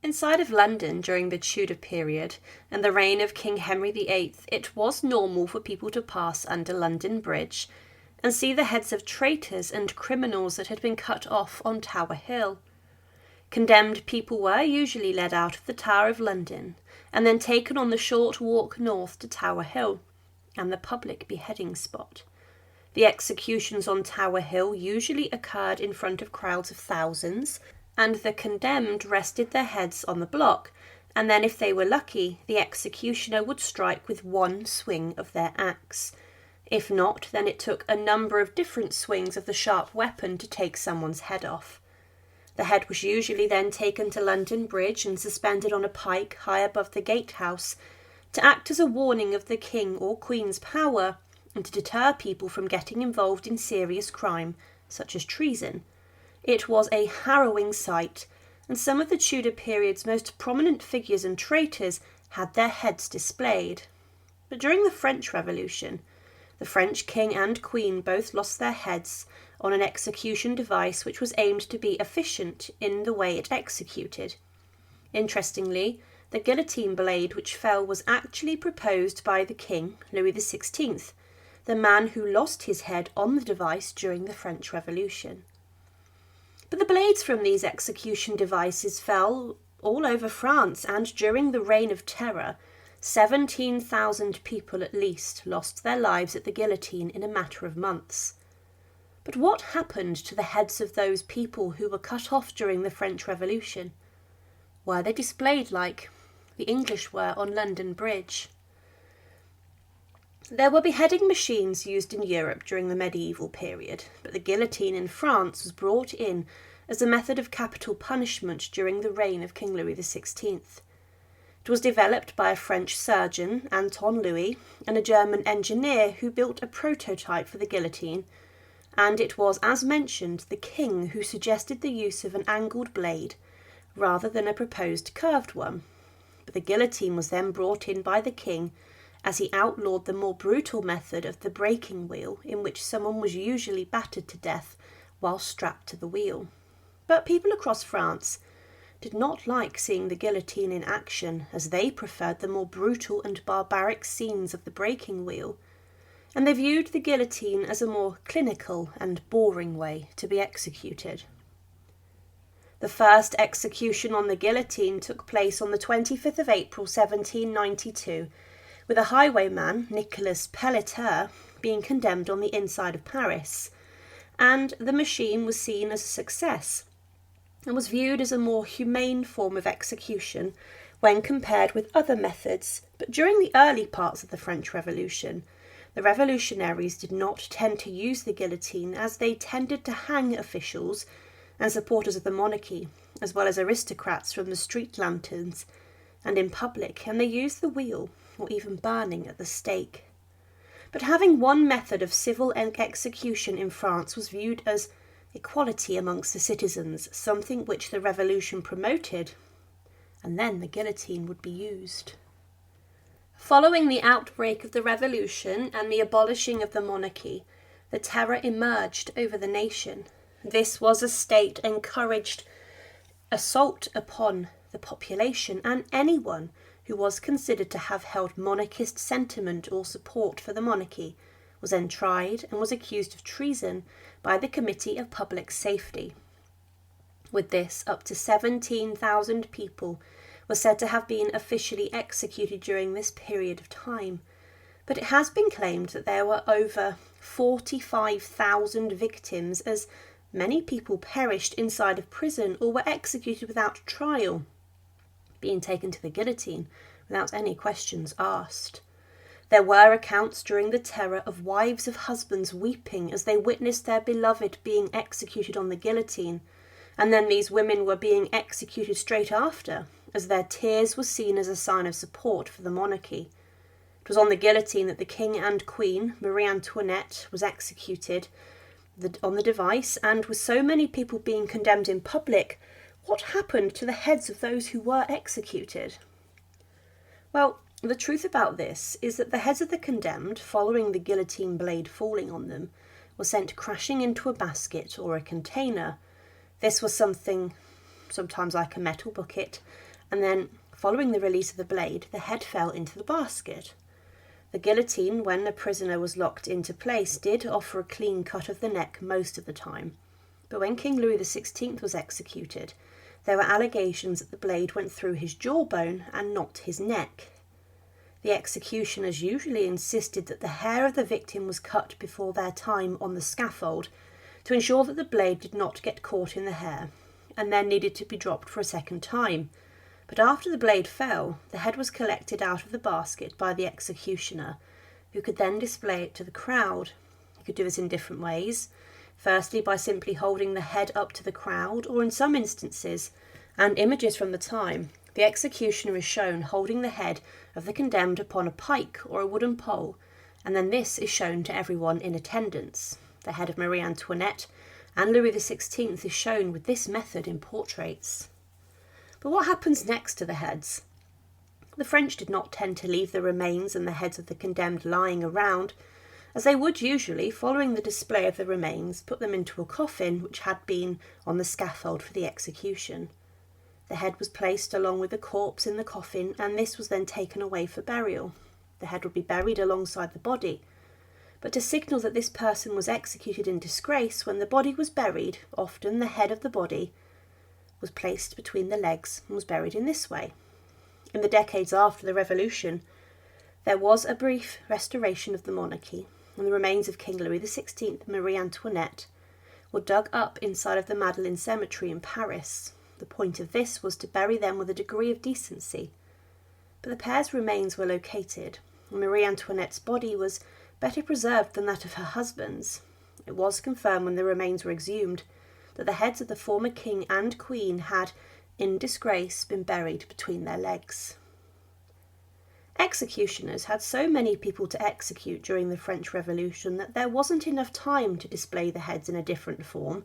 Inside of London during the Tudor period and the reign of King Henry VIII, it was normal for people to pass under London Bridge and see the heads of traitors and criminals that had been cut off on Tower Hill. Condemned people were usually led out of the Tower of London and then taken on the short walk north to Tower Hill and the public beheading spot. The executions on Tower Hill usually occurred in front of crowds of thousands, and the condemned rested their heads on the block, and then if they were lucky, the executioner would strike with one swing of their axe. If not, then it took a number of different swings of the sharp weapon to take someone's head off. The head was usually then taken to London Bridge and suspended on a pike high above the gatehouse to act as a warning of the king or queen's power and to deter people from getting involved in serious crime, such as treason. It was a harrowing sight, and some of the Tudor period's most prominent figures and traitors had their heads displayed. But during the French Revolution, the French king and queen both lost their heads on an execution device which was aimed to be efficient in the way it executed. Interestingly, the guillotine blade which fell was actually proposed by the King Louis XVI, the man who lost his head on the device during the French Revolution. But the blades from these execution devices fell all over France, and during the Reign of Terror, 17,000 people at least lost their lives at the guillotine in a matter of months. But what happened to the heads of those people who were cut off during the French Revolution? Were they displayed like the English were on London Bridge? There were beheading machines used in Europe during the medieval period, but the guillotine in France was brought in as a method of capital punishment during the reign of King Louis XVI. It was developed by a French surgeon, Anton Louis, and a German engineer who built a prototype for the guillotine, and it was, as mentioned, the king who suggested the use of an angled blade rather than a proposed curved one. But the guillotine was then brought in by the king as he outlawed the more brutal method of the breaking wheel, in which someone was usually battered to death while strapped to the wheel. But people across France did not like seeing the guillotine in action, as they preferred the more brutal and barbaric scenes of the breaking wheel, and they viewed the guillotine as a more clinical and boring way to be executed. The first execution on the guillotine took place on the 25th of April 1792, with a highwayman, Nicolas Pelleter, being condemned on the inside of Paris, and the machine was seen as a success and was viewed as a more humane form of execution when compared with other methods. But during the early parts of the French Revolution, the revolutionaries did not tend to use the guillotine, as they tended to hang officials and supporters of the monarchy, as well as aristocrats from the street lanterns and in public, and they used the wheel or even burning at the stake. But having one method of civil execution in France was viewed as equality amongst the citizens, something which the revolution promoted, and then the guillotine would be used. Following the outbreak of the revolution and the abolishing of the monarchy, the terror emerged over the nation. This was a state-encouraged assault upon the population, and anyone who was considered to have held monarchist sentiment or support for the monarchy was then tried and was accused of treason by the Committee of Public Safety. With this, up to 17,000 people were said to have been officially executed during this period of time, but it has been claimed that there were over 45,000 victims, as many people perished inside of prison or were executed without trial, being taken to the guillotine without any questions asked. There were accounts during the terror of wives of husbands weeping as they witnessed their beloved being executed on the guillotine, and then these women were being executed straight after, as their tears were seen as a sign of support for the monarchy. It was on the guillotine that the king and queen, Marie Antoinette, was executed on the device, and with so many people being condemned in public, what happened to the heads of those who were executed? Well, the truth about this is that the heads of the condemned, following the guillotine blade falling on them, were sent crashing into a basket or a container. This was something sometimes like a metal bucket, and then, following the release of the blade, the head fell into the basket. The guillotine, when the prisoner was locked into place, did offer a clean cut of the neck most of the time. But when King Louis XVI was executed, there were allegations that the blade went through his jawbone and not his neck. The executioners usually insisted that the hair of the victim was cut before their time on the scaffold to ensure that the blade did not get caught in the hair, and then needed to be dropped for a second time. But after the blade fell, the head was collected out of the basket by the executioner, who could then display it to the crowd. He could do this in different ways. Firstly, by simply holding the head up to the crowd, or in some instances, and images from the time, the executioner is shown holding the head of the condemned upon a pike or a wooden pole, and then this is shown to everyone in attendance. The head of Marie Antoinette and Louis XVI is shown with this method in portraits. But what happens next to the heads? The French did not tend to leave the remains and the heads of the condemned lying around, as they would usually, following the display of the remains, put them into a coffin which had been on the scaffold for the execution. The head was placed along with the corpse in the coffin, and this was then taken away for burial. The head would be buried alongside the body. But to signal that this person was executed in disgrace, when the body was buried, often the head of the body was placed between the legs and was buried in this way. In the decades after the Revolution, there was a brief restoration of the monarchy, and the remains of King Louis XVI and Marie Antoinette were dug up inside of the Madeleine Cemetery in Paris. The point of this was to bury them with a degree of decency. But the pair's remains were located, and Marie Antoinette's body was better preserved than that of her husband's. It was confirmed when the remains were exhumed that the heads of the former king and queen had, in disgrace, been buried between their legs. Executioners had so many people to execute during the French Revolution that there wasn't enough time to display the heads in a different form,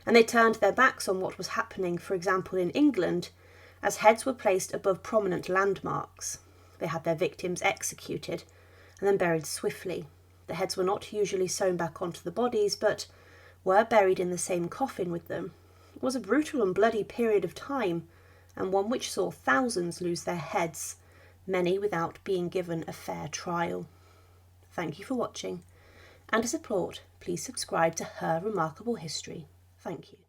and they turned their backs on what was happening, for example in England, as heads were placed above prominent landmarks. They had their victims executed and then buried swiftly. The heads were not usually sewn back onto the bodies, but were buried in the same coffin with them. It was a brutal and bloody period of time, and one which saw thousands lose their heads, many without being given a fair trial. Thank you for watching, and to support, please subscribe to Her Remarkable History. Thank you.